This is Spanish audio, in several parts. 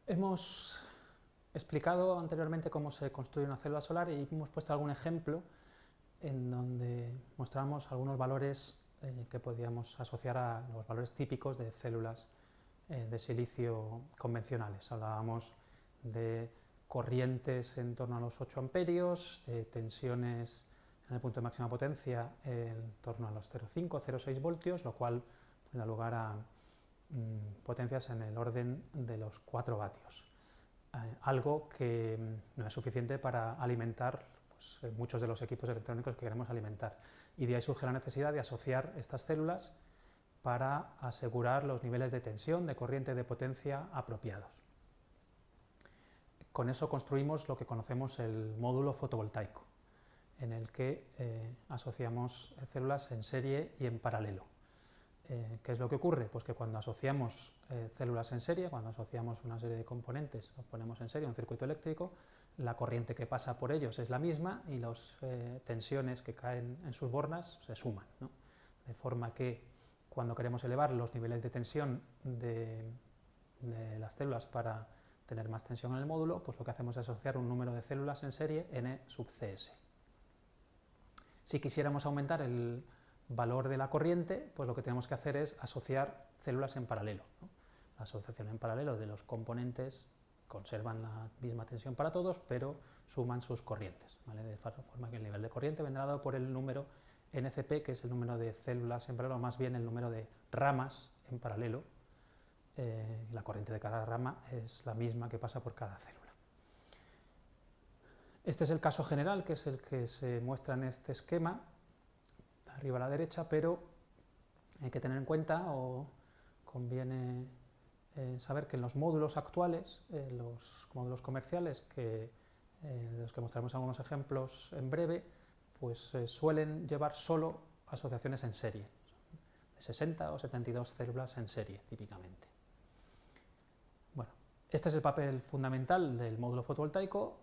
Hemos explicado anteriormente cómo se construye una célula solar y hemos puesto algún ejemplo en donde mostramos algunos valores que podíamos asociar a los valores típicos de células de silicio convencionales. Hablábamos de corrientes en torno a los 8 amperios, de tensiones en el punto de máxima potencia en torno a los 0,5 o 0,6 voltios, lo cual da lugar a potencias en el orden de los 4 vatios. Algo que no es suficiente para alimentar muchos de los equipos electrónicos que queremos alimentar. Y de ahí surge la necesidad de asociar estas células para asegurar los niveles de tensión, de corriente, de potencia apropiados. Con eso construimos lo que conocemos el módulo fotovoltaico, en el que asociamos células en serie y en paralelo. ¿Qué es lo que ocurre? Pues que cuando asociamos células en serie, cuando asociamos una serie de componentes, los ponemos en serie en un circuito eléctrico, la corriente que pasa por ellos es la misma y las tensiones que caen en sus bornas se suman, ¿no? De forma que cuando queremos elevar los niveles de tensión de las células para tener más tensión en el módulo, pues lo que hacemos es asociar un número de células en serie n sub cs. Si quisiéramos aumentar el valor de la corriente, pues lo que tenemos que hacer es asociar células en paralelo, ¿no? La asociación en paralelo de los componentes conservan la misma tensión para todos, pero suman sus corrientes, ¿vale? De forma que el nivel de corriente vendrá dado por el número NCP, que es el número de células en paralelo, o más bien el número de ramas en paralelo. La corriente de cada rama es la misma que pasa por cada célula. Este es el caso general, que es el que se muestra en este esquema, arriba a la derecha, pero hay que tener en cuenta, o conviene saber que en los módulos actuales, los módulos comerciales, de los que mostraremos algunos ejemplos en breve, pues suelen llevar solo asociaciones en serie, de 60 o 72 células en serie, típicamente. Bueno, este es el papel fundamental del módulo fotovoltaico,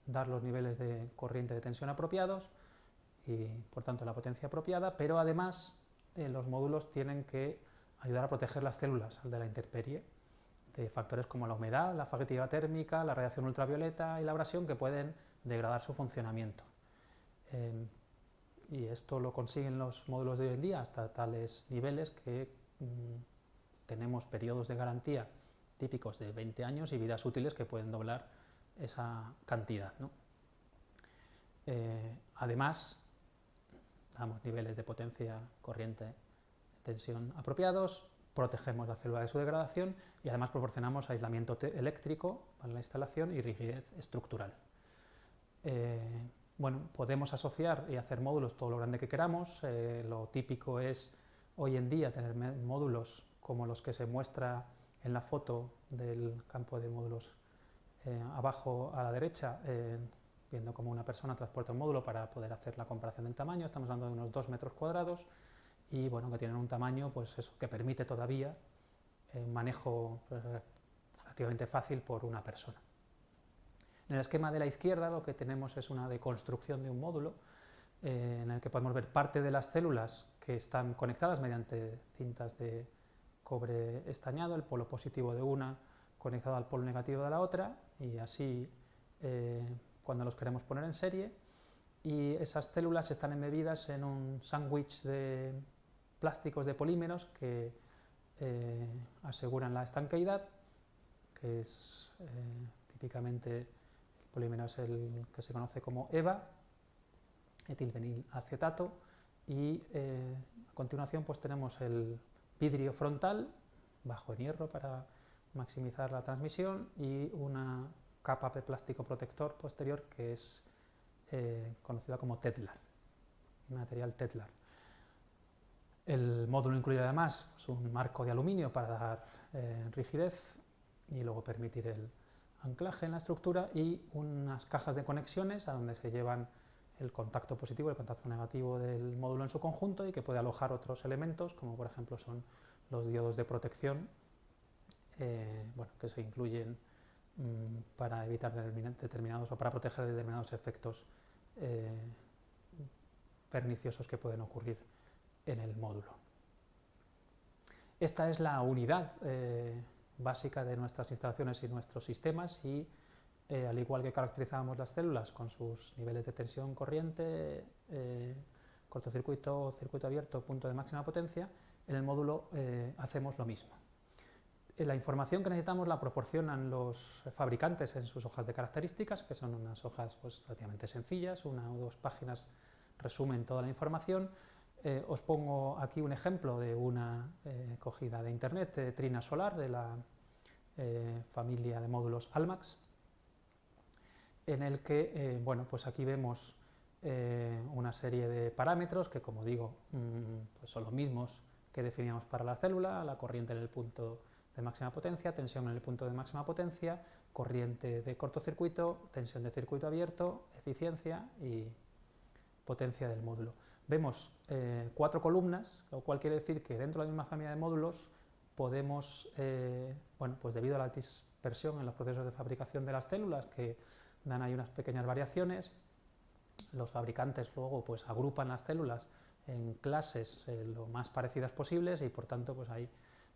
dar los niveles de corriente de tensión apropiados y, por tanto, la potencia apropiada, pero además los módulos tienen que ayudar a proteger las células de la intemperie, de factores como la humedad, la fatiga térmica, la radiación ultravioleta y la abrasión, que pueden degradar su funcionamiento. Y esto lo consiguen los módulos de hoy en día hasta tales niveles que tenemos periodos de garantía típicos de 20 años y vidas útiles que pueden doblar esa cantidad, ¿no? Además, damos niveles de potencia, corriente, tensión apropiados, protegemos la célula de su degradación y además proporcionamos aislamiento eléctrico para la instalación y rigidez estructural. Bueno, podemos asociar y hacer módulos todo lo grande que queramos. Lo típico es hoy en día tener módulos como los que se muestra en la foto del campo de módulos abajo a la derecha, viendo cómo una persona transporta un módulo para poder hacer la comparación del tamaño. Estamos hablando de unos 2 metros cuadrados y bueno, que tienen un tamaño pues eso, que permite todavía un manejo relativamente fácil por una persona. En el esquema de la izquierda lo que tenemos es una deconstrucción de un módulo en el que podemos ver parte de las células que están conectadas mediante cintas de cobre estañado, el polo positivo de una conectado al polo negativo de la otra, y así cuando los queremos poner en serie, y esas células están embebidas en un sándwich de plásticos de polímeros que aseguran la estanqueidad, que es típicamente el polímero es el que se conoce como EVA, etilvenilacetato, y a continuación pues tenemos el vidrio frontal, bajo en hierro para maximizar la transmisión, y una capa de plástico protector posterior que es conocida como Tedlar, material Tedlar. El módulo incluye además un marco de aluminio para dar rigidez y luego permitir el anclaje en la estructura, y unas cajas de conexiones a donde se llevan el contacto positivo y el contacto negativo del módulo en su conjunto, y que puede alojar otros elementos como por ejemplo son los diodos de protección, bueno, que se incluyen para evitar determinados o para proteger determinados efectos perniciosos que pueden ocurrir en el módulo. Esta es la unidad básica de nuestras instalaciones y nuestros sistemas y al igual que caracterizábamos las células con sus niveles de tensión, corriente, cortocircuito, circuito abierto, punto de máxima potencia, en el módulo hacemos lo mismo. La información que necesitamos la proporcionan los fabricantes en sus hojas de características, que son unas hojas pues, relativamente sencillas, 1 o 2 páginas resumen toda la información. Os pongo aquí un ejemplo de una cogida de internet de Trina Solar, de la familia de módulos Almax, en el que, bueno, pues aquí vemos una serie de parámetros que, como digo, pues son los mismos que definíamos para la célula, la corriente en el punto de máxima potencia, tensión en el punto de máxima potencia, corriente de cortocircuito, tensión de circuito abierto, eficiencia y potencia del módulo. Vemos 4 columnas, lo cual quiere decir que dentro de la misma familia de módulos podemos, bueno, pues debido a la dispersión en los procesos de fabricación de las células, que dan ahí unas pequeñas variaciones, los fabricantes luego pues agrupan las células en clases lo más parecidas posibles y por tanto pues ahí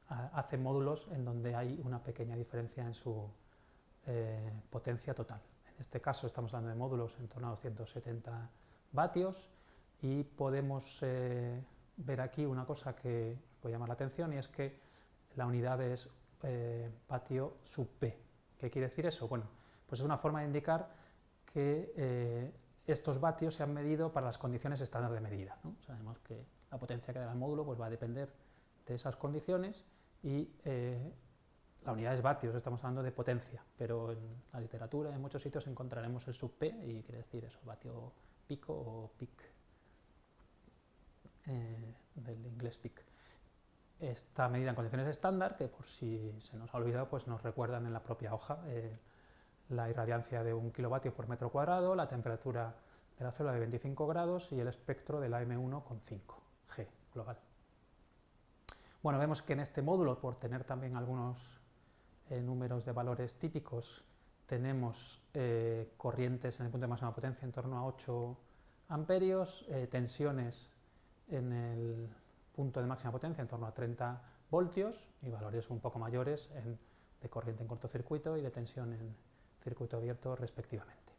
hacen módulos en donde hay una pequeña diferencia en su potencia total. En este caso estamos hablando de módulos en torno a 270 vatios y podemos ver aquí una cosa que puede llamar la atención y es que la unidad es vatio sub P. ¿Qué quiere decir eso? Bueno, pues es una forma de indicar que estos vatios se han medido para las condiciones estándar de medida, ¿no? Sabemos que la potencia que da el módulo pues, va a depender de esas condiciones y la unidad es vatios, estamos hablando de potencia, pero en la literatura en muchos sitios encontraremos el sub P y quiere decir eso, vatio pico o peak, del inglés peak. Esta medida en condiciones estándar, que por si se nos ha olvidado, pues nos recuerdan en la propia hoja la irradiancia de 1 kilovatios por metro cuadrado, la temperatura de la célula de 25 grados y el espectro de la M1 con 5 G global. Bueno, vemos que en este módulo, por tener también algunos números de valores típicos, tenemos corrientes en el punto de máxima potencia en torno a 8 amperios, tensiones en el punto de máxima potencia en torno a 30 voltios y valores un poco mayores de corriente en cortocircuito y de tensión en circuito abierto respectivamente.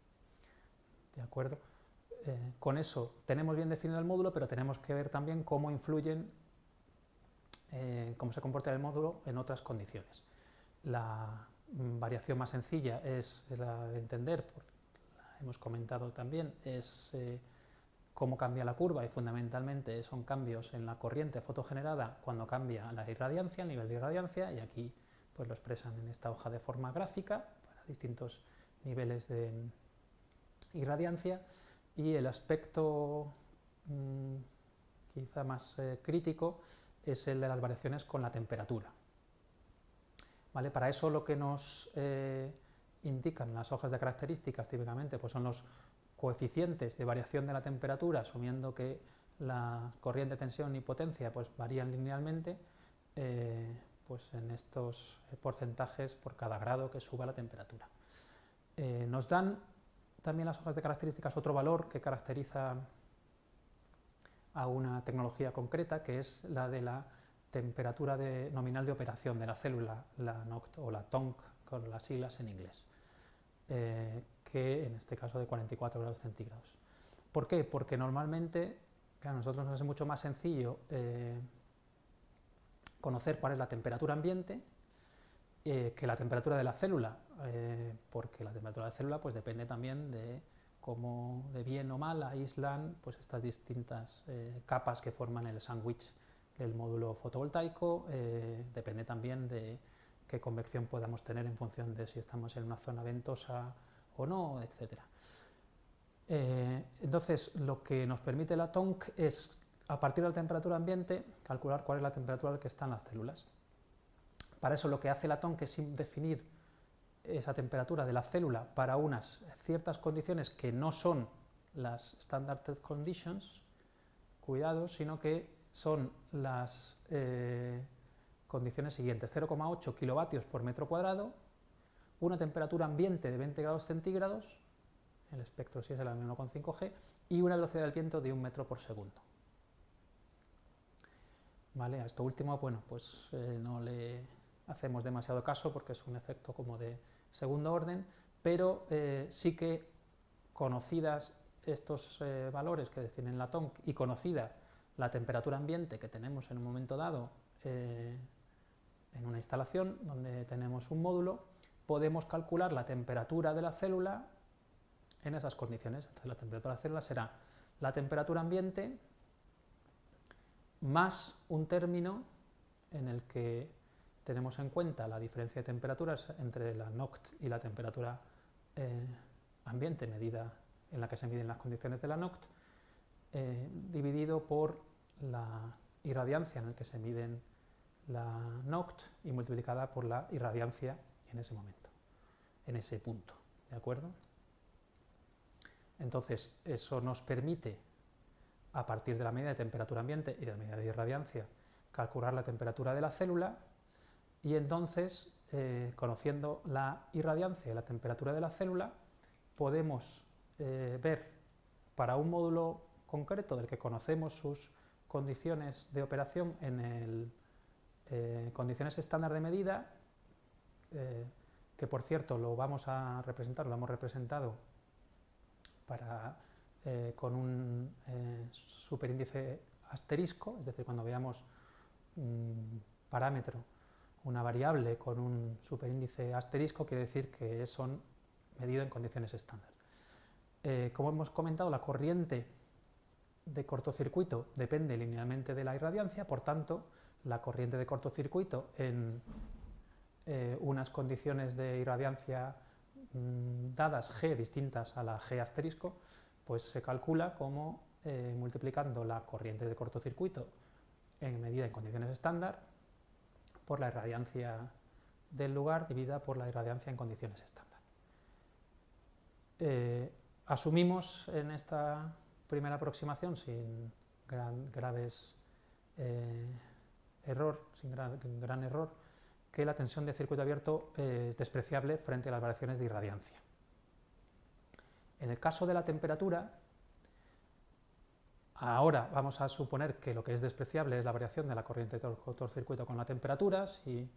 ¿De acuerdo? Con eso tenemos bien definido el módulo, pero tenemos que ver también cómo influyen, cómo se comporta el módulo en otras condiciones. La variación más sencilla es la de entender, la hemos comentado también, es cómo cambia la curva y fundamentalmente son cambios en la corriente fotogenerada cuando cambia la irradiancia, el nivel de irradiancia, y aquí pues lo expresan en esta hoja de forma gráfica para distintos niveles de irradiancia, y el aspecto quizá más crítico es el de las variaciones con la temperatura. ¿Vale? Para eso lo que nos indican las hojas de características típicamente pues son los coeficientes de variación de la temperatura, asumiendo que la corriente, tensión y potencia pues varían linealmente, pues en estos porcentajes por cada grado que suba la temperatura. Nos dan también las hojas de características otro valor que caracteriza a una tecnología concreta, que es la de la temperatura nominal de operación de la célula, la NOCT o la TONC con las siglas en inglés, que en este caso de 44 grados centígrados. ¿Por qué? Porque normalmente, claro, a nosotros nos es mucho más sencillo conocer cuál es la temperatura ambiente que la temperatura de la célula, porque la temperatura de la célula pues, depende también de cómo de bien o mal aíslan pues, estas distintas capas que forman el sándwich del módulo fotovoltaico, depende también de qué convección podamos tener en función de si estamos en una zona ventosa o no, etc. Entonces, lo que nos permite la TONC es, a partir de la temperatura ambiente, calcular cuál es la temperatura a la que están las células. Para eso lo que hace la TONC es definir esa temperatura de la célula para unas ciertas condiciones que no son las Standard Test Conditions, cuidado, sino que son las condiciones siguientes: 0,8 kilovatios por metro cuadrado, una temperatura ambiente de 20 grados centígrados, el espectro sí es el M1,5G, y una velocidad del viento de 1 metro por segundo. ¿Vale? A esto último, bueno, pues no le hacemos demasiado caso porque es un efecto como de segundo orden, pero sí que conocidas estos valores que definen la TONC y conocida la temperatura ambiente que tenemos en un momento dado en una instalación donde tenemos un módulo, podemos calcular la temperatura de la célula en esas condiciones. Entonces la temperatura de la célula será la temperatura ambiente más un término en el que tenemos en cuenta la diferencia de temperaturas entre la NOCT y la temperatura ambiente medida en la que se miden las condiciones de la NOCT, dividido por la irradiancia en el que se miden la NOCT y multiplicada por la irradiancia en ese momento, en ese punto, ¿de acuerdo? Entonces, eso nos permite, a partir de la medida de temperatura ambiente y de la medida de irradiancia, calcular la temperatura de la célula y entonces, conociendo la irradiancia y la temperatura de la célula, podemos ver para un módulo concreto del que conocemos sus condiciones de operación en condiciones estándar de medida, que por cierto lo vamos a representar, lo hemos representado con un superíndice asterisco, es decir, cuando veamos un parámetro, una variable con un superíndice asterisco, quiere decir que son medido en condiciones estándar. Como hemos comentado, la corriente de cortocircuito depende linealmente de la irradiancia, por tanto, la corriente de cortocircuito en unas condiciones de irradiancia dadas G distintas a la G asterisco, pues se calcula como multiplicando la corriente de cortocircuito en medida en condiciones estándar por la irradiancia del lugar dividida por la irradiancia en condiciones estándar. Asumimos en esta primera aproximación sin gran error, que la tensión de circuito abierto es despreciable frente a las variaciones de irradiancia. En el caso de la temperatura, ahora vamos a suponer que lo que es despreciable es la variación de la corriente de cortocircuito con la temperatura. Si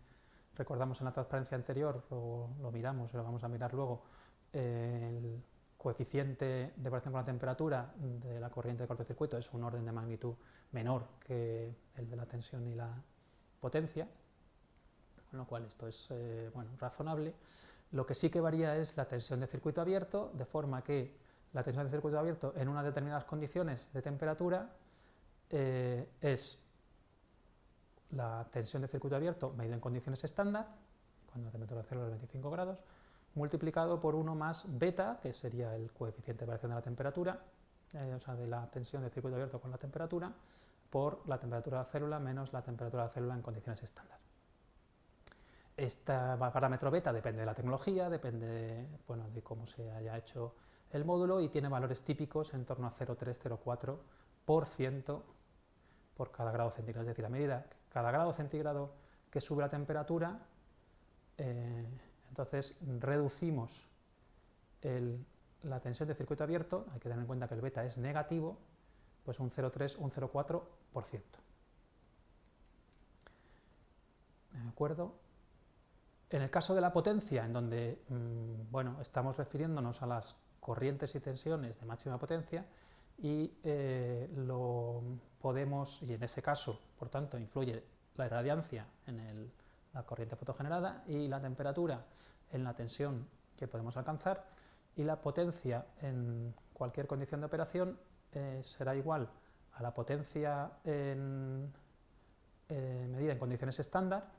recordamos en la transparencia anterior, o lo miramos, lo vamos a mirar luego, el coeficiente de variación con la temperatura de la corriente de cortocircuito es un orden de magnitud menor que el de la tensión y la potencia, con lo cual esto es razonable. Lo que sí que varía es la tensión de circuito abierto, de forma que la tensión de circuito abierto en unas determinadas condiciones de temperatura es la tensión de circuito abierto medida en condiciones estándar, cuando la temperatura de la célula es 25 grados, multiplicado por 1 más beta, que sería el coeficiente de variación de la temperatura, o sea, de la tensión de circuito abierto con la temperatura, por la temperatura de la célula menos la temperatura de la célula en condiciones estándar. Este parámetro beta depende de la tecnología, depende de cómo se haya hecho el módulo y tiene valores típicos en torno a 0,3-0,4% por cada grado centígrado. Es decir, a medida que cada grado centígrado que sube la temperatura, entonces reducimos la tensión de circuito abierto, hay que tener en cuenta que el beta es negativo, pues un 0,3 o un 0,4%. ¿De acuerdo? En el caso de la potencia, en donde estamos refiriéndonos a las corrientes y tensiones de máxima potencia y y en ese caso, por tanto, influye la irradiancia en la corriente fotogenerada y la temperatura en la tensión que podemos alcanzar, y la potencia en cualquier condición de operación será igual a la potencia medida en condiciones estándar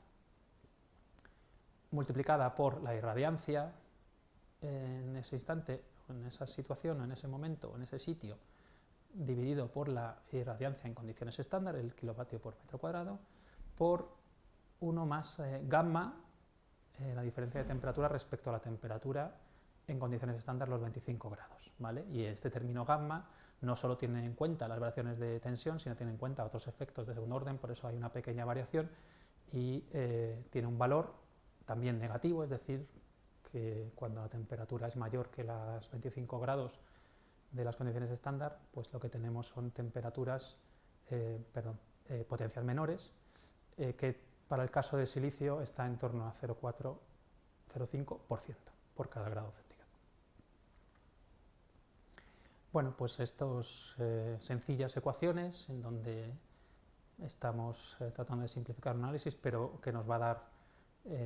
multiplicada por la irradiancia en ese instante, en esa situación, en ese momento, en ese sitio, dividido por la irradiancia en condiciones estándar, el kilovatio por metro cuadrado, por 1 más gamma, la diferencia de temperatura respecto a la temperatura en condiciones estándar, los 25 grados, ¿vale? Y este término gamma no solo tiene en cuenta las variaciones de tensión, sino tiene en cuenta otros efectos de segundo orden, por eso hay una pequeña variación y tiene un valor también negativo, es decir, que cuando la temperatura es mayor que los 25 grados de las condiciones estándar, pues lo que tenemos son potencias menores, que Para el caso de silicio está en torno a 0,4-0,5% por cada grado centígrado. Bueno, pues estas sencillas ecuaciones en donde estamos tratando de simplificar un análisis, pero que nos va a dar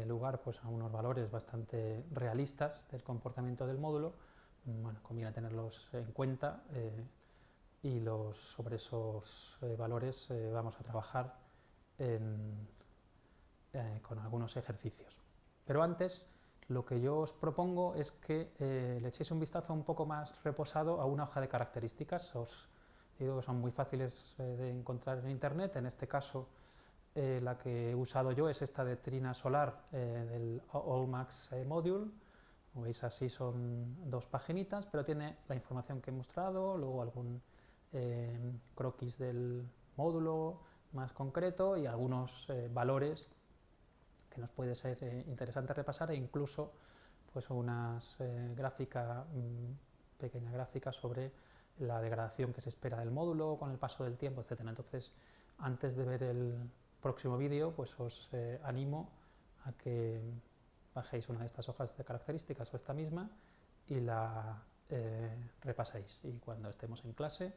lugar pues, a unos valores bastante realistas del comportamiento del módulo. Bueno, conviene tenerlos en cuenta y sobre esos valores vamos a trabajar con algunos ejercicios. Pero antes, lo que yo os propongo es que le echéis un vistazo un poco más reposado a una hoja de características. Os digo que son muy fáciles de encontrar en internet. En este caso, la que he usado yo es esta de Trina Solar del Allmax Module. Como veis, así son 2 paginitas, pero tiene la información que he mostrado, luego algún croquis del módulo más concreto y algunos valores que nos puede ser interesante repasar, e incluso pues una pequeña gráfica sobre la degradación que se espera del módulo con el paso del tiempo, etc. Entonces, antes de ver el próximo vídeo, pues os animo a que bajéis una de estas hojas de características o esta misma y la repaséis. Y cuando estemos en clase,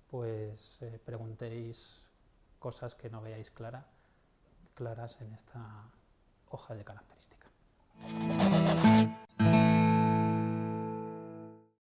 pues preguntéis cosas que no veáis claras en esta hoja de características.